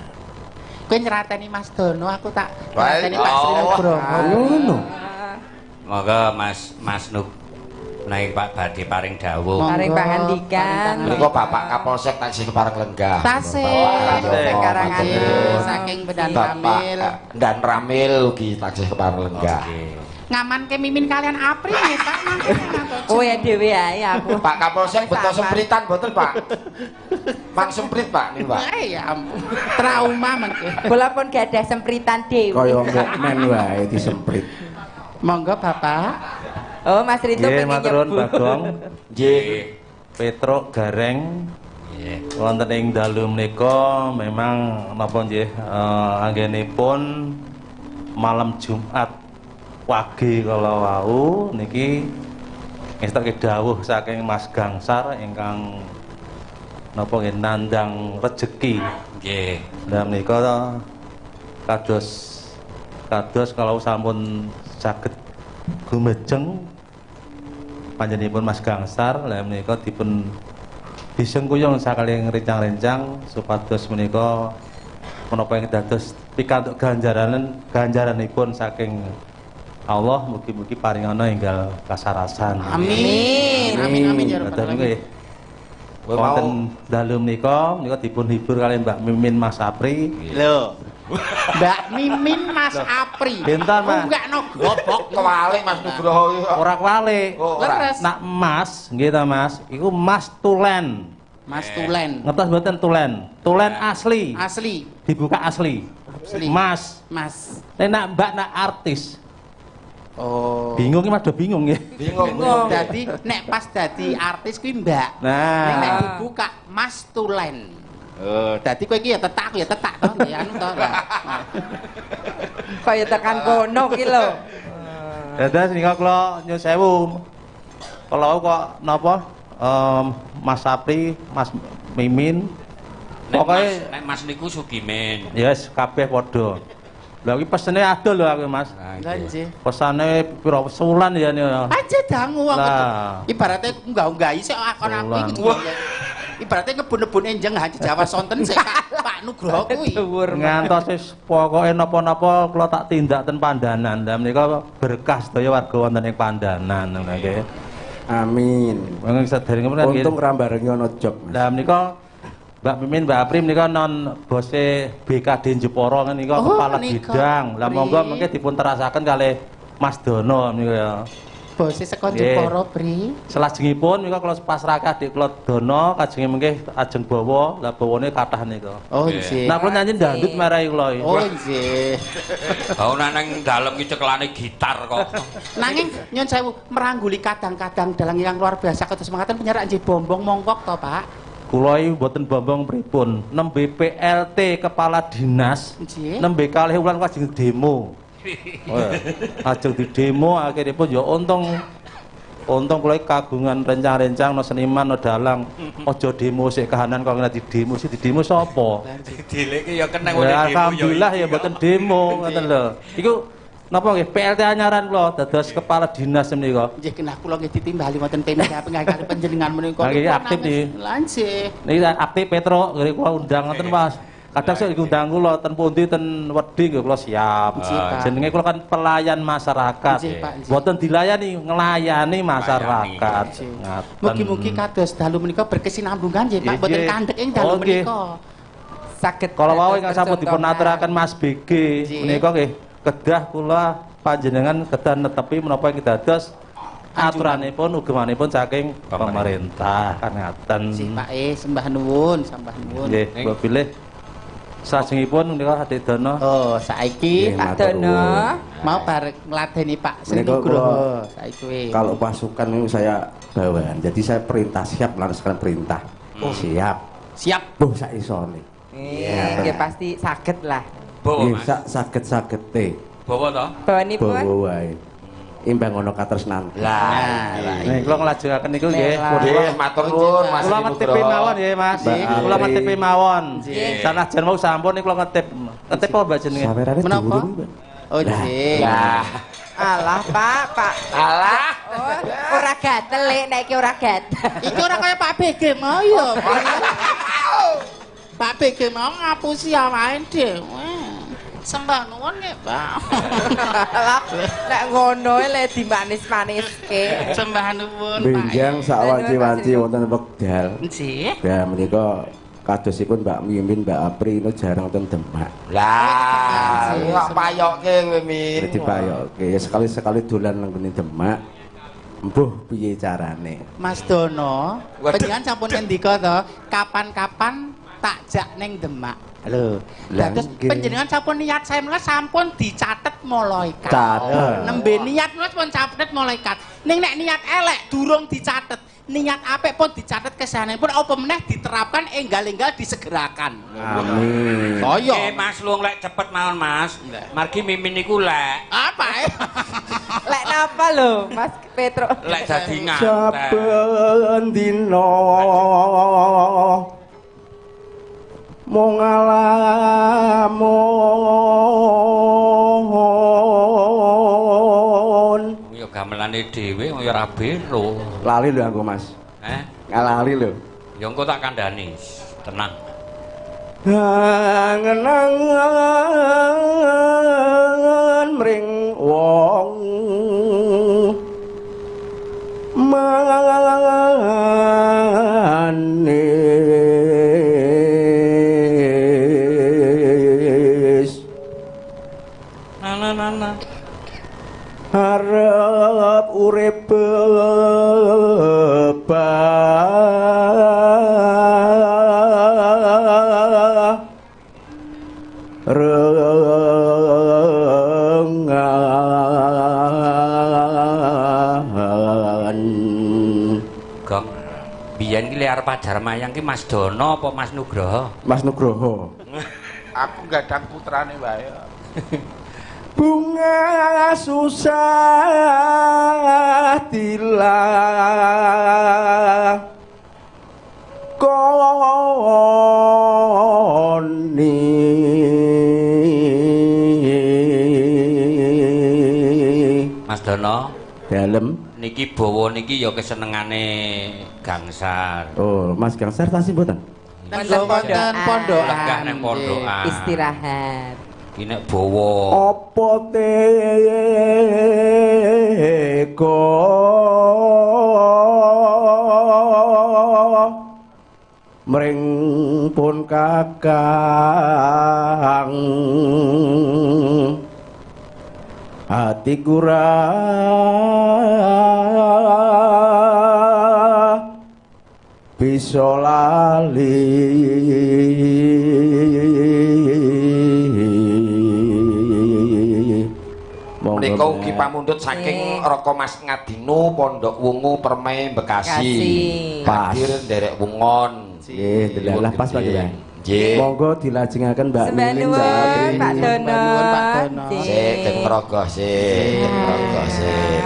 Kowe nyerateni Mas Dono, aku tak nyerateni Pak Sri Nugroho. Ngono. Monggo Mas Nuk menawi Pak badhe paring dawuh. Paring pangandikan. Menika Bapak Kapolsek taksih kepareng lenggah. Tasih karangan saking Bedan Ramil. Dan Ramil ugi taksih kepareng lenggah. Ngamanke Mimin kalian Apri nggih Pak. Kowe dhewe ae aku. Pak Kapolsek betul sempritan boten Pak. Mang semprit Pak niku Pak. Ya ampun. Trauma mengke. Kula pun gadah sempritan dhewe. Kaya mukmen wae disemprit. Monggo Bapak. Oh Mas Rito pengen nyebut. Nggih, matur Bagong. Nggih. Petruk Gareng. Nggih. Wonten ing dalu menika memang napa nggih anggenipun malam Jumat wage kala wau niki ngestake dawuh saking Mas Gangsar ingkang napa nggih nandang rejeki. Nggih. Lah menika kados kalau sampun saged gumejeng panjenenganipun Mas Gangsar lah menika dipun disengkuyung sakali rencang-rencang supados menika menapa ing dados pikantuk ganjaranipun saking Allah mugi-mugi paringana enggal kasarasan. Amin. Amin ya rabbal alamin. Wonten dalu menika dipun hibur kali Mbak Mimin Mas Apri. Lho. Mbak Mimin Mas Apri. Bentar Mas. Enggak no gobok Kewalik Mas Nugroho. Ora kewalik. Leres. Nak emas nggih ta Mas, iku emas tulen. Mas Tulen. Ngertos mboten tulen? Tulen asli. Asli. Dibuka asli. Mas. Mas. Nek Mbak nak artis. Oh. Bingung Mas, do bingung nggih. Bingung. Dadi nek pas dadi artis kuwi Mbak. Nah. Nek dibuka Mas Tulen. Oh, dadi kowe iki ya tetak to, nggih anu to. Kaya tekan kono ki lho. Dados nika kula nyuwun sewu. Kula kok napa Mas Sapri, Mas Mimin. Pokoke nek Mas niku Sugimin. Yes, kabeh padha. Lha iki pesene adol lho aku Mas. Lah nggih. Pesane pira wulan ya niku. Aja dangu wong. Lah. Ibarate unggah-unggahi sik akon aku iki. Ibarate ngebun-nebun enjeng haji Jawa sonten sik Pak Nugroho kuwi. Ngantos wis pokoke napa-napa kula tak tindak ten Pandanan. Lah menika berkah sedaya warga wonten ing Pandanan nggih. Amin. Wong sederenge menika untung ra barengi ana job. Lah menika Mbak Mimin, Mbak Apri menika non bose BKD Jepara menika kepala bidang. Lah monggo mengke dipun terasaken kalih Mas Dono menika ya. Bose saka Jepara, Bri. Selajengipun menika kula pasrahke adik kula Dono, kajenge mengke ajeng bawa, lah bawane kathah nika. Oh nggih. Nah kula nyanyi dangdut marahi kula. Oh nggih. Oh nang dalem ki cekelane gitar kok. Nanging nyun sewu merangguli kadang-kadang dalang yang luar biasa kados mangkaten penyerak nggih bombong mongkok to, Pak. Kula iki mboten bombong pripun, nembe PLT kepala dinas, nembe kalih wulan kajeng demo. Ajeng di demo akhiripun ya untung kula kagungan rencang-rencang no seniman no dalang. Aja demo sik kahanan kok ngerti demo sik di demo sapa? Dileke ya keneng oleh demo. Alhamdulillah ya mboten demo ngoten lho. Iku napa nggih PLT anyaran kula dados kepala dinas menika. Nggih kenah kula nggih ditimbali wonten PMK pengakali panjenengan menika. Nggih aktif niki. Lah nggih. Niki aktif Petro nggih kula undang ngoten Mas. Kadang sik diundang kula ten pundi ten wedi nggih kula siap. Jenenge kula kan pelayan masyarakat. Mboten dilayani, nglayani masyarakat. Mugi-mugi kados dalu menika berkesinambungan nggih Pak, mboten kandhek ing dalu menika. saged. Kalau wau ingkang sampun dipun aturaken Mas BG menika nggih kedah kula panjenengan kedah netepi menapa iki dados aturanipun ugemanipun saking pemerintah kan ngaten. Si Pak sembah nuwun, sembah nuwun. Nggih, mbok pilih salajengipun menika Adik Dono. Oh, saiki Pak Dono mau bareng ngladeni Pak Sri Nugroho. Saiki kalau pasukan itu saya bawahan, jadi saya perintah siap langsung perintah. Siap boh sak isone. nggih pasti saged lah. Bawa Nggih Mas. saged-sagete. Bawa to? Bawanipun Bawa wae. Imbang ono katresnan. Lah, Nih kula nglajengaken niku nggih. nggih matur nuwun Mas. Kula ngetip mawon nggih Mas. Kula ngetip mawon. Sanajan mau sampun niku kula ngetip. Ngetip apa Mbak jenenge? Sawerane menapa? dhuwur. Oh, nggih. Lah, alah Pak. alah. Oh, ora gatel lek nek iki ora gatel. Iki ora kaya Pak BG mau ya. Pak BG mau ngapusi awake dhewe. Sembah nuwun nggih, Pak. Alah, nek ngono le dimanis-maniske. Sembah nuwun, Pak. Benjang sak wanci-wanci wonten wekdal. Nggih. Ya menika kadosipun Mbak Mimin, Mbak Apri itu jarang wonten Demak. Lah, kok payoke kowe Min. Dadi payoke ya sekali-sekali dolan nang ngene Demak. Mbuh piye carane? Mas Dono, panjenengan sampun ngendika to, kapan-kapan tak jak ning Demak. Halo. Terus panjenengan sampun niat saya menika sampun dicatet malaikat. Catet. Nembe niat menika sampun catet malaikat. Ning nek niat elek durung dicatet, niat apik pun dicatet kesanipun apa meneh diterapkan enggal-enggal disegerakan. Amin. Oke Mas Luang lek cepet mawon Mas. Margi Mimin niku lek. Apa Lek napa lho Mas Petro? Lek dadi ngantek. Saben dina mung ngalamun. Ya gamelane dhewe ya ora bero. Lali lho aku Mas. Ngalali lho. Ya engko tak kandhani. Tenang. Ngenangan mring wong manis Nana. harap urip bebas rengan Gong. Biyen ki lek arep pajar mayang ki Mas Dono apa Mas Nugroho? Mas Nugroho. Aku gadang putrane wae. Bunga susah tilah koni Mas Dono, dalem. niki bawa niki ya kesenengane gangsar. Oh, Mas Gangsar tasih mboten? Wonten pondokan. Legah nang pondokan. Istirahat. Ki nek bawa Apa teko mring pun kakang hati kurang bisa lali Menika ugi pamundhut saking Raka Mas Ngadino Pondok Wungu Permai Bekasi. Pas. Hadir nderek wungon. Nggih, delalah pas Pak ya. Nggih. Monggo dilajengaken Mbak Sembah Mimin, nuwun, Mbak Apri. Pak Dono. Pak Dono. Sik den rogoh sik, den rogoh sik.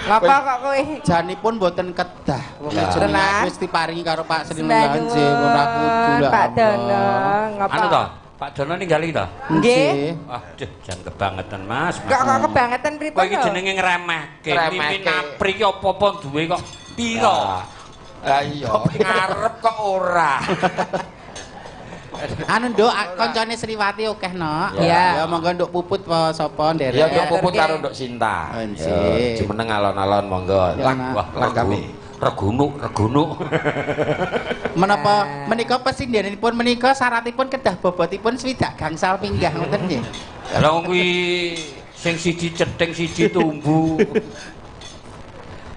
Ngapa kok kowe? Janipun mboten kedah. Wong Ya. jeneng Tenang. wis diparingi karo Pak Sri Sembah Mulyani nggih ora kudu. Pak Dono, ngapa? anu to? Pak Dono ninggali to? Nggih. Aduh, jan kebangetan Mas. Kok kebangetan pripun? Kowe iki jenenge ngremehke. Ngremehke. Mimin Apri ki apa-apa duwe kok pira? Lah iya, ngarep kok ora. Anu nduk kancane Sriwati akeh nok. Ya. Ya monggo nduk puput apa sapa nderek. Ya nduk puput terke. karo nduk Sinta. Nggih. Jumeneng alon-alon monggo. Ya, Wah, Wah, lah kami. regunuk. Menapa menika pesindenipun menika syaratipun kedah bobotipun 20 gangsal pinggah ngoten nggih. Lah kuwi sing siji cething siji tumbu.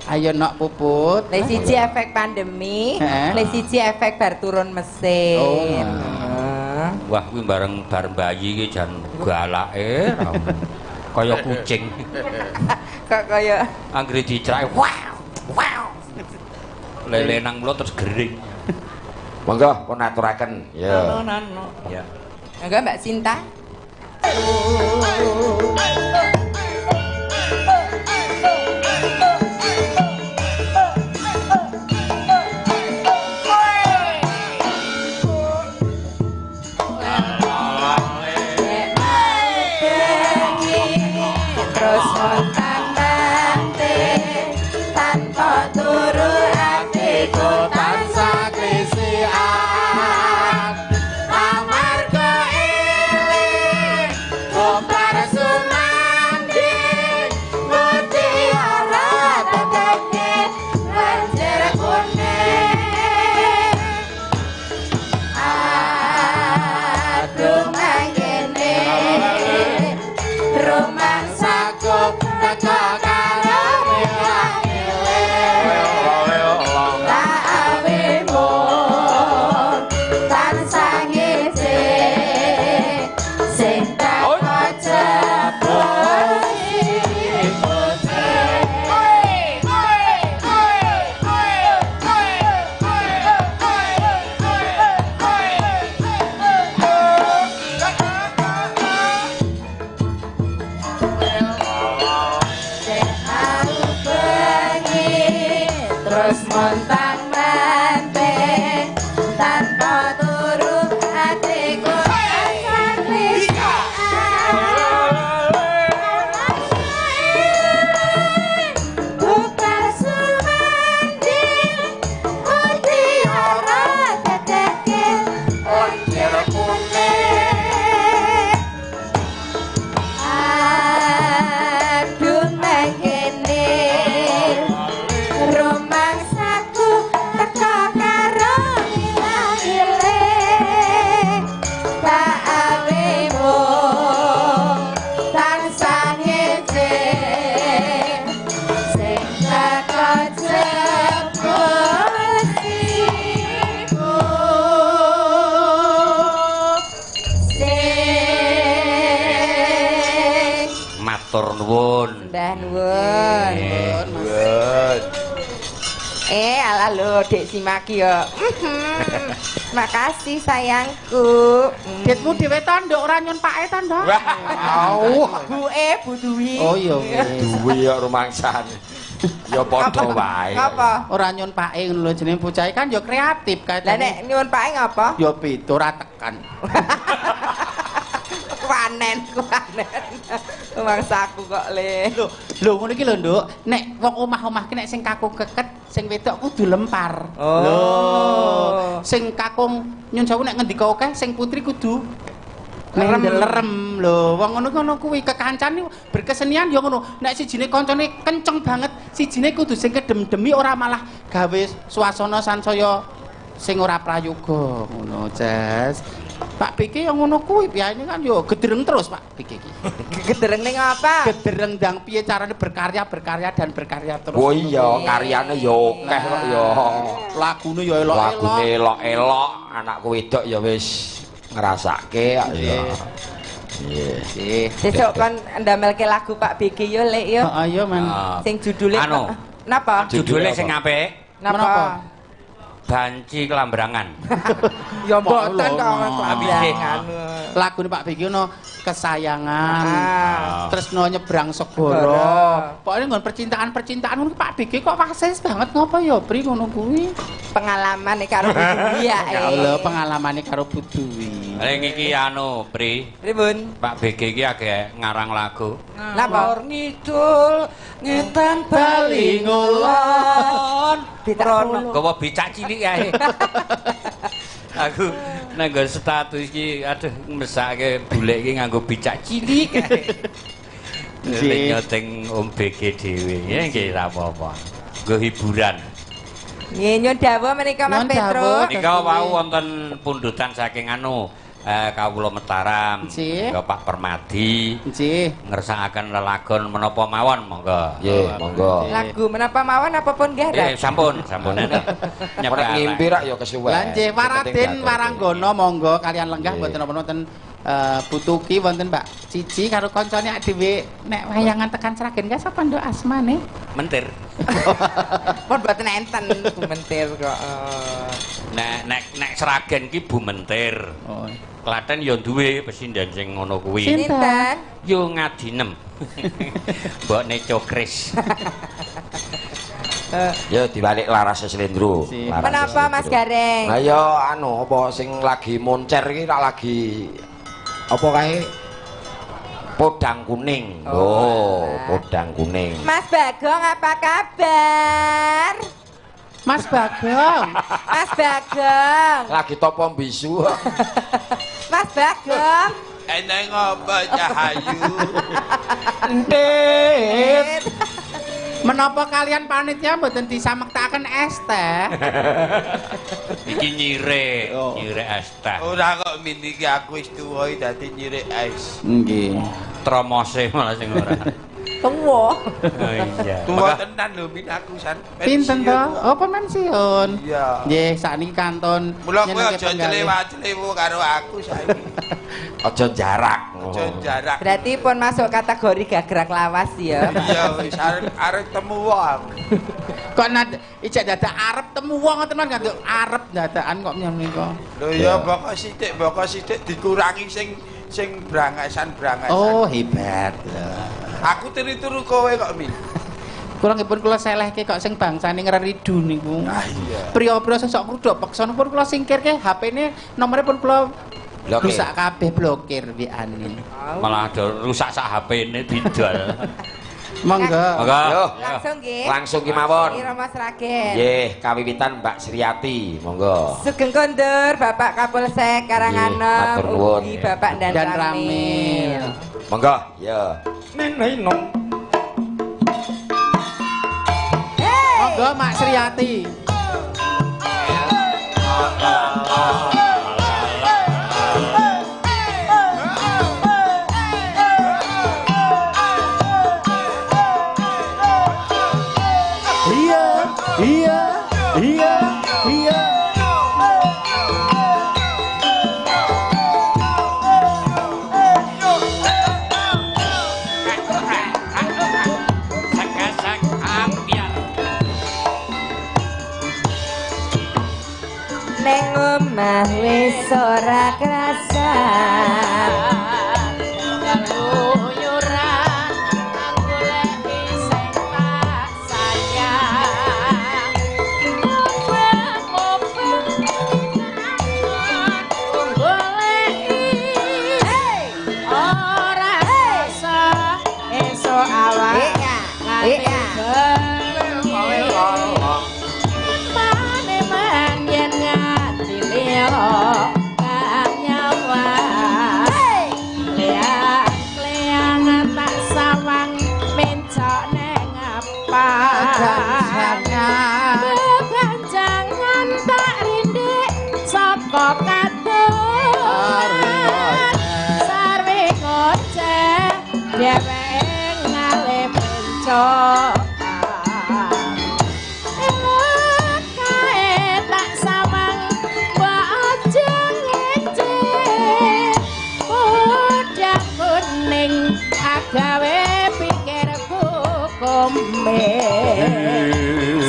Ayo nok puput. Le siji efek pandemi, le siji efek bar turun mesin. Wah kuwi bareng bar bayi iki jan galake kaya kucing. Kok kaya anggere dicrake wow. Lele nang mulo terus gering. Monggo pun aturaken. Ya. Ya. Enggak Mbak Sinta? Terus montang-manting tanpa turu atiku tansah klisian amarga eling kumpar sumandi mutiara teteke banjir kuning aduh mangene romansaku teko karo milih tak awemu tansah ngisi sing teko jebul terus montang-manting tanpa turu hatiku tansah klisian bubar sumandi mutiara teteke banjir kuning aduh mangene romangsaku teko karo milih tak awemu tansah ngece sing teko jebul siku sing Matur nuwun. ndah nuwun. Ala lho Dek Simaki yo. Makasih sayangku. Ditmu dhewe to nduk ora nyun pake to, Nduk. Buke Bu Duwi. Oh iya wis. Duwe ya rumangsane. Ya padha wae. Apa? Ora nyun pake ngono lho jenenge bocah kan ya kreatif kae. Lah nek nyuwun pake ngapa? ya beda ora tekan. Kuanen. Mangsaku kok le. Lho ngono iki lho, Nduk. Nek wong omah-omah ki nek sing kakung keket, sing wedok kudu lempar. Lho, sing kakung nyun sewu nek ngendika akeh, sing putri kudu lerem lho. Wong ngono kuwi kekancan berkesenian ya ngono. Nek sijine kancane kenceng banget, sijine kudu sing kedem-demi ora malah gawe suasana sansaya sing ora prayoga ngono, Jas. Pak Biki yang ngono kuwi piye kan yo gedereng terus Pak Biki iki. Gedereng ning apa? Gedereng ndang piye carane berkarya dan berkarya terus. Oh iya, karyane yo akeh kok yo. Lagune yo elok-elok. Lagune elok-elok, anakku wedok ya wis ngrasake ya. Nggih. Sesuk kon ndamelke lagu Pak Biki yo Lek yo. Heeh yo, Man. Sing judule Anu. napa? Judule sing apik. Napa? Banci Kelambrangan. Ya mboten kok kelambrangan. Lagune Pak Biki ono kesayangan. Tresno nyebrang segara. Pokoke nggon percintaan ngono Pak Biki kok wasis banget ngopo ya, Pri ngono kuwi. Pengalaman karo Bu Duwi ya. Ya Allah, pengalamane karo Bu Duwi. Ning iki anu, Pri. Pripun? Pak Biki iki akeh ngarang lagu. Napa? Ngidul ngetan bali ngulon. Ditakon. Gawa becak cilik ae. Aku nang nggon status iki aduh mesake bule iki nganggo becak cilik ae. Nek nyoteng Om BG dhewe ya nggih ra apa-apa. Nggo hiburan. Nggih nyun dawuh menika Mas Petro. Menika wau wonten pundutan saking kawula Mataram. Nggih Pak Permadi. Nggih. Ngersakaken lelagon menapa mawon monggo. Nggih, monggo. Lagu menapa mawon apapun nggih. Sampun Nyepet ngimpi rak ya kesuwen. Lah nggih Waraden Waranggono monggo kalian lenggah mboten napa-napa Butuki wonten Mbak Cici karo kancane dhewe nek wayangan tekan Sragen ka sapa nduk asmane? Mentir. Pun mboten enten Bu Mentir kok. Nek Sragen ki Bu Mentir. Oh. Klaten ya duwe pesindan sing ngono kuwi. Sinten? Yo Ngadinem. Mbok Neco Kris. Ya dibalik larase Slendro. Menapa Mas Gareng? Lah ya apa sing lagi moncer iki tak lagi apa kae podang kuning. Podang kuning. Mas Bagong apa kabar? Mas Bagong. Mas Bagong. Lagi topo bisu. Mas Bagong. Eneng apa Cahayu? Ndit. Menapa kalian panitia mboten disamektaken es teh? Iki nyirek es teh. Ora kok miniki aku wis tuwa dadi nyirek es. Nggih. Tromose malah sing ora. Tuwa. Oh iya. Tuwa tenan lho min aku san. Pinten to? Oh pensiun. Iya. Nggih sakniki kanton. Mula kowe aja celewa-celewu karo aku saiki. Aja jarak. Aja jarak. Berarti pun masuk kategori gagrak lawas ya. Iya wis arep temu wong. Kok ijek dadak arep temu wong ngoten kan arep dadakan kok menika. Lho ya boko sithik dikurangi sing brangasan. Oh hebat. Aku turu kowe kok min. Kula ngipun kula selehke kok sing bangsane ngreridu niku. Ah iya. Priya-priya sesuk kruduk peksa pun kula singkirke HP-ne nomere pun kula rusak kabeh blokir WA-ne. Malah ada rusak sak HP-ne didol. Monggo. Langsung nggih. Langsung ki mawon. Irama Sragen. Nggih, kawiwitan Mbak Sriati, monggo. Sugeng kondur Bapak Kapolsek Karanganem, ugi Bapak dan Ramil. Monggo, ya. Monggo Mak Sriati. Neng omah wis ora krasa keluyuran goleki sing tak sayang goleki ora iso esuk awak jangan tak rindik sapa katon sarwe ngoceh dheweke ngalih pencok tak sawang mbok aja ngece udah kuning agawe pikirku kombe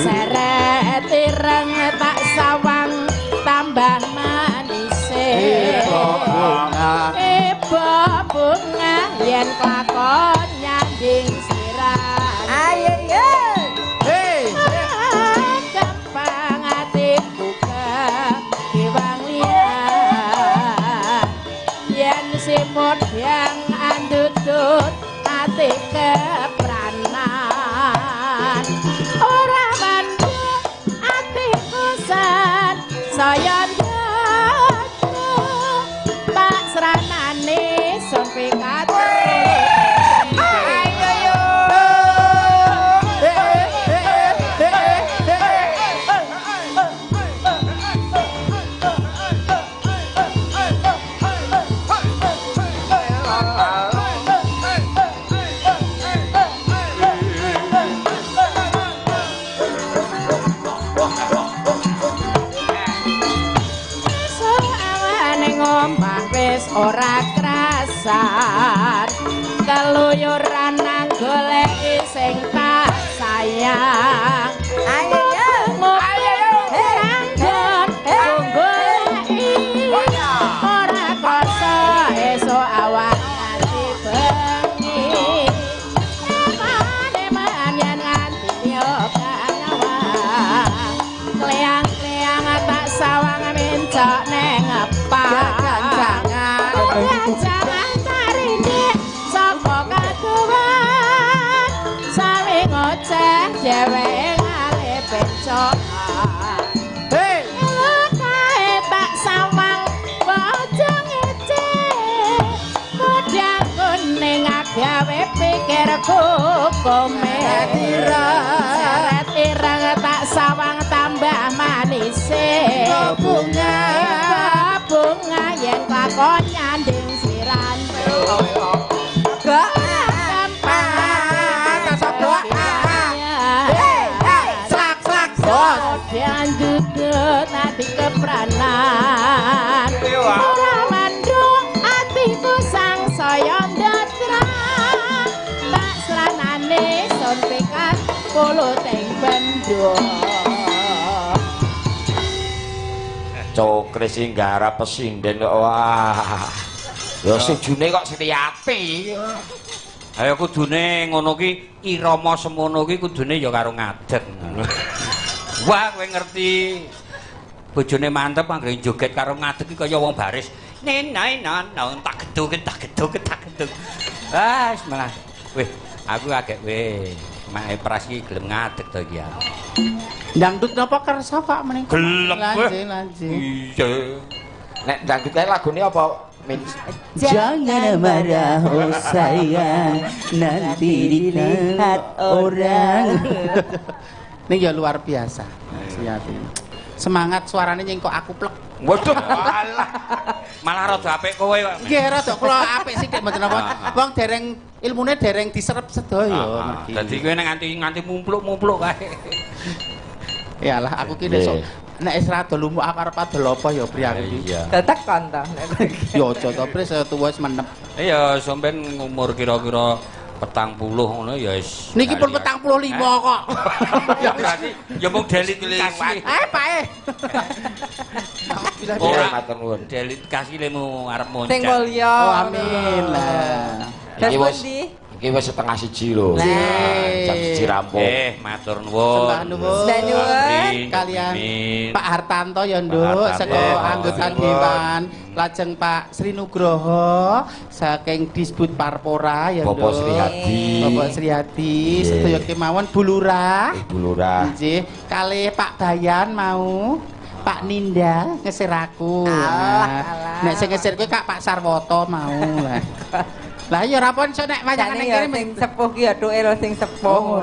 seret ireng tak sawang tambah manise bunga yen klakon nyanding sirah ayo yo gampang ati buka diwang liyan yen simut yang andutut ati kepranan ora manduk ati kusan saya tak seranane son pikat ayo yo ora krasan keluyuran nang goleki sing tak sayang ayo ora koso esuk awak nganti bengi eman yen nganti nyobang awak kleang-kleang tak sawang mencok neng ngepang jangan tarine sapa kaduwan sawi ngoceh dheweke ngalih pencok hei kae tak sawang bojong ece modang kuning gawe pikirku seret ireng tak sawang tambah manis bunga yen lakon nyanding sirante gak gampang tak doa slak bos dan duduk nanti kepranan ora mandung atiku sang saya ndatra tak selanane suntikan kulo teng bendung cokre sing garap pesinden wah ya sejune kok Setiati ayo kudune ngono ki irama semono ki kudune ya karo ngaden wah kowe ngerti bojone mantep anggere joget karo ngadeg ki kaya wong baris nenai nan tak gedug ah malah weh aku agek weh mak pras ki gelem ngadeg to iki ya dangdut napa kersa Pak menika gelem lanjut iya nek dangdut kae lagune apa Min? Jangan marah oh sayang nanti dilihat orang. Ini ya luar biasa semangat suaranya nyengkok aku plek waduh malah rada apik kowe kok nggih rada kula apik sithik mboten napa wong dereng ilmune dereng diserep sedaya dadi kowe nganti mumpluk-mumpluk kae iyalah aku ki esuk nek wis rada lumuk aku arep adol apa ya pri aku iki tetek kon to ya aja to pri saya tuwa wis menep iya sampean umur kira-kira 40 ngono ya wis niki pun 45 kok ya berarti ya mung delit kasih Pak ora matur nuwun delit kasih lemu arep muncak sing mulya amin lah iki wis setengah 1 lho jam 1 rampung matur nuwun sembah nuwun kalian Pak Hartanto ya nduk saka anggota dewan lajeng Pak Sri Nugroho saking Disbud Parpora ya nduk Bapak Sri Hadi sedaya kemawon Bu Lurah nggih kalih Pak Bayan mau Pak Ninda ngesir aku nek sing ngesir kowe Kak Pak Sarwoto mau lah lah ya ora pon nek wayangane kene sing sepuh ki ya tuke sing sepuh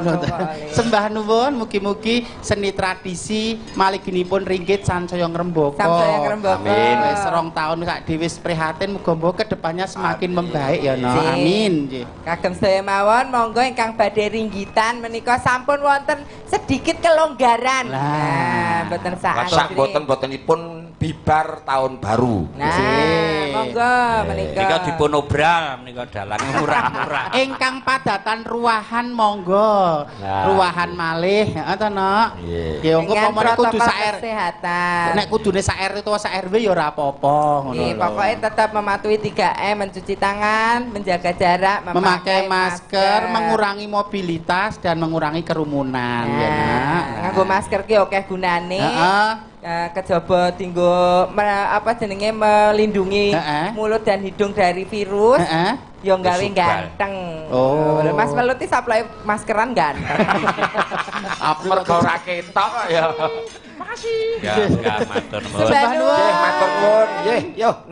sembah nuwun mugi-mugi seni tradisi maliginipun ringgit sansaya ngrembaka amin wis 2 taun sak dhewe wis prihatin muga-muga kedepannya semakin membaik ya no amin nggih kagem sedaya mawon monggo ingkang badhe ringgitan menika sampun wonten sedikit kelonggaran nah mboten sak boten-botenipun bibar tahun baru nah monggo menika dipun obral menika dalange murah-murah ingkang padatan ruahan monggo ruahan malih heeh to no ya engko pomone kudu sak kesehatan nek kudune sak RT utawa sak RW ya ora apa-apa ngono lho pokoke tetap mematuhi 3M mencuci tangan menjaga jarak memakai masker mengurangi mobilitas dan mengurangi kerumunan ya nak nganggo masker ki akeh gunane kejaba dinggo apa jenenge melindungi mulut dan hidung dari virus ya gawe ganteng Mas Weluti saplai maskeran ganteng mergo ora ketok ya makasih ya matur nuwun matur nuwun nggih yo